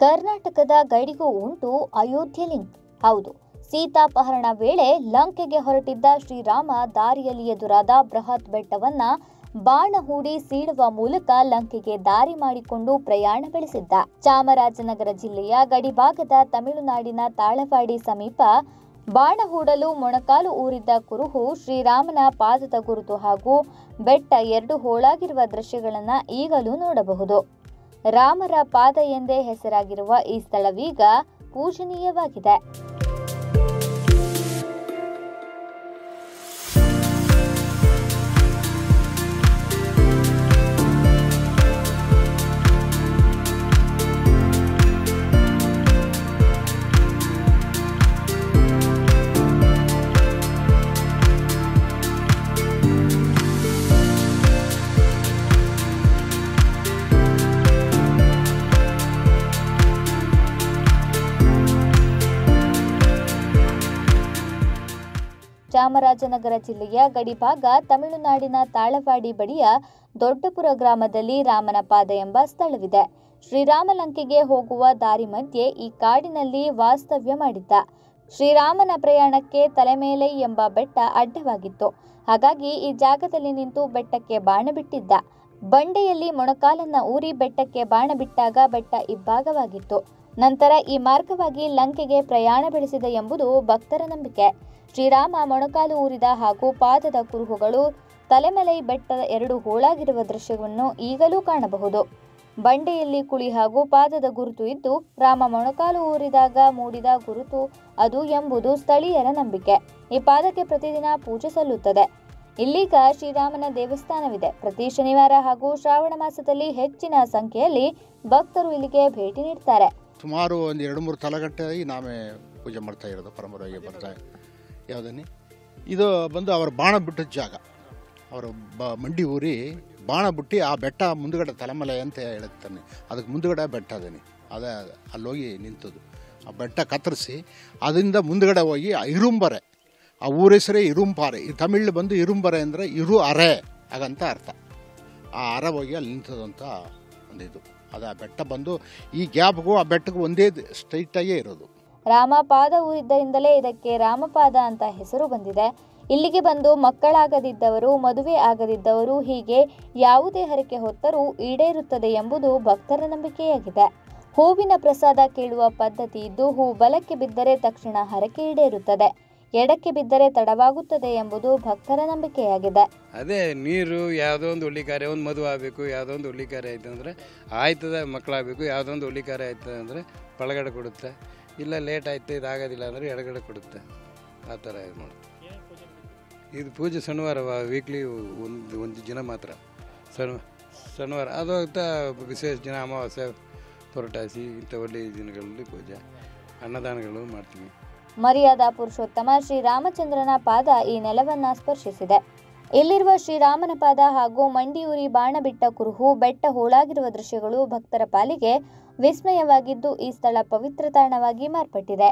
ಕರ್ನಾಟಕದ ಗಡಿಗೂ ಉಂಟು ಅಯೋಧ್ಯೆ ಲಿಂಕ್. ಹೌದು, ಸೀತಾಪಹರಣ ವೇಳೆ ಲಂಕೆಗೆ ಹೊರಟಿದ್ದ ಶ್ರೀರಾಮ ದಾರಿಯಲ್ಲಿ ಎದುರಾದ ಬೃಹತ್ ಬೆಟ್ಟವನ್ನ ಬಾಣ ಹೂಡಿ ಸೀಳುವ ಮೂಲಕ ಲಂಕೆಗೆ ದಾರಿ ಮಾಡಿಕೊಂಡು ಪ್ರಯಾಣ ಬೆಳೆಸಿದ್ದ. ಚಾಮರಾಜನಗರ ಜಿಲ್ಲೆಯ ಗಡಿಭಾಗದ ತಮಿಳುನಾಡಿನ ತಾಳವಾಡಿ ಸಮೀಪ ಬಾಣ ಹೂಡಲು ಮೊಣಕಾಲು ಊರಿದ್ದ ಕುರುಹು ಶ್ರೀರಾಮನ ಪಾದದ ಗುರುತು ಹಾಗೂ ಬೆಟ್ಟ ಎರಡು ಹೋಳಾಗಿರುವ ದೃಶ್ಯಗಳನ್ನು ಈಗಲೂ ನೋಡಬಹುದು. ರಾಮರ ಪಾದ ಎಂದೇ ಹೆಸರಾಗಿರುವ ಈ ಸ್ಥಳವೀಗ ಪೂಜನೀಯವಾಗಿದೆ. ಚಾಮರಾಜನಗರ ಜಿಲ್ಲೆಯ ಗಡಿಭಾಗ ತಮಿಳುನಾಡಿನ ತಾಳವಾಡಿ ಬಳಿಯ ದೊಡ್ಡಪುರ ಗ್ರಾಮದಲ್ಲಿ ರಾಮನ ಪಾದ ಎಂಬ ಸ್ಥಳವಿದೆ. ಶ್ರೀರಾಮ ಲಂಕೆಗೆ ಹೋಗುವ ದಾರಿ ಮಧ್ಯೆ ಈ ಕಾಡಿನಲ್ಲಿ ವಾಸ್ತವ್ಯ ಮಾಡಿದ್ದ. ಶ್ರೀರಾಮನ ಪ್ರಯಾಣಕ್ಕೆ ತಲೆಮೇಲೆ ಎಂಬ ಬೆಟ್ಟ ಅಡ್ಡವಾಗಿತ್ತು. ಹಾಗಾಗಿ ಈ ಜಾಗದಲ್ಲಿ ನಿಂತು ಬೆಟ್ಟಕ್ಕೆ ಬಾಣ ಬಿಟ್ಟಿದ್ದ. ಬಂಡೆಯಲ್ಲಿ ಮೊಣಕಾಲನ್ನ ಊರಿ ಬೆಟ್ಟಕ್ಕೆ ಬಾಣ ಬಿಟ್ಟಾಗ ಬೆಟ್ಟ ಇಬ್ಬಾಗವಾಗಿತ್ತು. ನಂತರ ಈ ಮಾರ್ಗವಾಗಿ ಲಂಕೆಗೆ ಪ್ರಯಾಣ ಬೆಳೆಸಿದ ಎಂಬುದು ಭಕ್ತರ ನಂಬಿಕೆ. ಶ್ರೀರಾಮ ಮೊಣಕಾಲು ಊರಿದ ಹಾಗೂ ಪಾದದ ಕುರುಹುಗಳು ತಲೆಮಲೈ ಬೆಟ್ಟದ ಎರಡು ಹೋಳಾಗಿರುವ ದೃಶ್ಯವನ್ನು ಈಗಲೂ ಕಾಣಬಹುದು. ಬಂಡೆಯಲ್ಲಿ ಕುಳಿ ಹಾಗೂ ಪಾದದ ಗುರುತು ಇದ್ದು ರಾಮ ಮೊಣಕಾಲು ಊರಿದಾಗ ಮೂಡಿದ ಗುರುತು ಅದು ಎಂಬುದು ಸ್ಥಳೀಯರ ನಂಬಿಕೆ. ಈ ಪಾದಕ್ಕೆ ಪ್ರತಿದಿನ ಪೂಜೆ ಸಲ್ಲುತ್ತದೆ. ಇಲ್ಲೀಗ ಶ್ರೀರಾಮನ ದೇವಸ್ಥಾನವಿದೆ. ಪ್ರತಿ ಶನಿವಾರ ಹಾಗೂ ಶ್ರಾವಣ ಮಾಸದಲ್ಲಿ ಹೆಚ್ಚಿನ ಸಂಖ್ಯೆಯಲ್ಲಿ ಭಕ್ತರು ಇಲ್ಲಿಗೆ ಭೇಟಿ ನೀಡ್ತಾರೆ. ಸುಮಾರು ಒಂದು 2-3 ತಲೆಗಟ್ಟೆ ನಾವೇ ಪೂಜೆ ಮಾಡ್ತಾ ಇರೋದು ಪರಂಪರೆಗೆ ಬರ್ತಾ. ಯಾವುದನ್ನೇ ಇದು ಬಂದು ಅವರು ಬಾಣ ಬಿಟ್ಟಿದ್ದ ಜಾಗ. ಅವರು ಮಂಡಿ ಊರಿ ಬಾಣ ಬಿಟ್ಟು ಆ ಬೆಟ್ಟ ಮುಂದುಗಡೆ ತಲೆಮಲೆ ಅಂತ ಹೇಳ್ತಾನೆ. ಅದಕ್ಕೆ ಮುಂದುಗಡೆ ಬೆಟ್ಟ ಅದೇನೆ, ಅದೇ ಅಲ್ಲೋಗಿ ನಿಂತದ್ದು. ಆ ಬೆಟ್ಟ ಕತ್ತರಿಸಿ ಅದರಿಂದ ಮುಂದುಗಡೆ ಹೋಗಿ ಇರುಂಬರೆ, ಆ ಊರ ಹೆಸರೇ ಇರುಂಪಾರೆ. ಈ ತಮಿಳು ಬಂದು ಇರುಂಬರೆ ಅಂದರೆ ಇರು ಅರೆ ಹಾಗಂತ ಅರ್ಥ. ಆ ಅರೆ ಹೋಗಿ ಅಲ್ಲಿ ನಿಂತದ್ದು ಅಂತ ಒಂದು ಇದು. ಅದು ಆ ಬೆಟ್ಟ ಬಂದು ಈ ಗ್ಯಾಪ್ಗೂ ಆ ಬೆಟ್ಟಗೂ ಒಂದೇ ಸ್ಟ್ರೈಟಾಗೇ ಇರೋದು. ರಾಮಪಾದ ಊರಿದ್ದರಿಂದಲೇ ಇದಕ್ಕೆ ರಾಮಪಾದ ಅಂತ ಹೆಸರು ಬಂದಿದೆ. ಇಲ್ಲಿಗೆ ಬಂದು ಮಕ್ಕಳಾಗದಿದ್ದವರು, ಮದುವೆ ಆಗದಿದ್ದವರು, ಹೀಗೆ ಯಾವುದೇ ಹರಕೆ ಹೊತ್ತರೂ ಈಡೇರುತ್ತದೆ ಎಂಬುದು ಭಕ್ತರ ನಂಬಿಕೆಯಾಗಿದೆ. ಹೂವಿನ ಪ್ರಸಾದ ಕೇಳುವ ಪದ್ಧತಿ ಇದ್ದು ಹೂ ಬಲಕ್ಕೆ ಬಿದ್ದರೆ ತಕ್ಷಣ ಹರಕೆ ಈಡೇರುತ್ತದೆ, ಎಡಕ್ಕೆ ಬಿದ್ದರೆ ತಡವಾಗುತ್ತದೆ ಎಂಬುದು ಭಕ್ತರ ನಂಬಿಕೆಯಾಗಿದೆ. ಅದೇ ನೀರು ಯಾವುದೋ ಒಂದು ಒಳ್ಳೆ ಕಾರ್ಯ, ಒಂದು ಮದುವೆ ಆಗಬೇಕು, ಯಾವುದೋ ಒಂದು ಒಳ್ಳೆ ಕಾರ್ಯ ಆಯ್ತು ಅಂದರೆ ಆಯ್ತದ, ಮಕ್ಕಳಾಗಬೇಕು, ಯಾವುದೋ ಒಂದು ಒಳ್ಳೆ ಕಾರ್ಯ ಆಯ್ತದೆ ಅಂದರೆ ಬಲಗಡೆ ಕೊಡುತ್ತೆ, ಇಲ್ಲ ಲೇಟ್ ಆಯ್ತು ಇದಾಗೋದಿಲ್ಲ ಅಂದರೆ ಎಡಗಡೆ ಕೊಡುತ್ತೆ. ಆ ಥರ ಇದು ಮಾಡುತ್ತೆ. ಇದು ಪೂಜೆ ಶನಿವಾರ, ವೀಕ್ಲಿ ಒಂದು ದಿನ ಮಾತ್ರ ಶನಿವಾರ. ಅದು ವಿಶೇಷ ದಿನ ಅಮಾವಾಸ್ಯೆ, ಪುರಟಾಸಿ ಇಂಥ ಒಳ್ಳೆಯ ದಿನಗಳಲ್ಲಿ ಪೂಜೆ, ಅನ್ನದಾನಗಳು ಮಾಡ್ತೀವಿ. ಮರ್ಯಾದಾ ಪುರುಷೋತ್ತಮ ಶ್ರೀರಾಮಚಂದ್ರನ ಪಾದ ಈ ನೆಲವನ್ನ ಸ್ಪರ್ಶಿಸಿದೆ. ಇಲ್ಲಿರುವ ಶ್ರೀರಾಮನ ಪಾದ ಹಾಗೂ ಮಂಡಿಯೂರಿ ಬಾಣ ಬಿಟ್ಟ ಕುರುಹು, ಬೆಟ್ಟ ಹೋಳಾಗಿರುವ ದೃಶ್ಯಗಳು ಭಕ್ತರ ಪಾಲಿಗೆ ವಿಸ್ಮಯವಾಗಿದ್ದು ಈ ಸ್ಥಳ ಪವಿತ್ರ ತಾಣವಾಗಿ ಮಾರ್ಪಟ್ಟಿದೆ.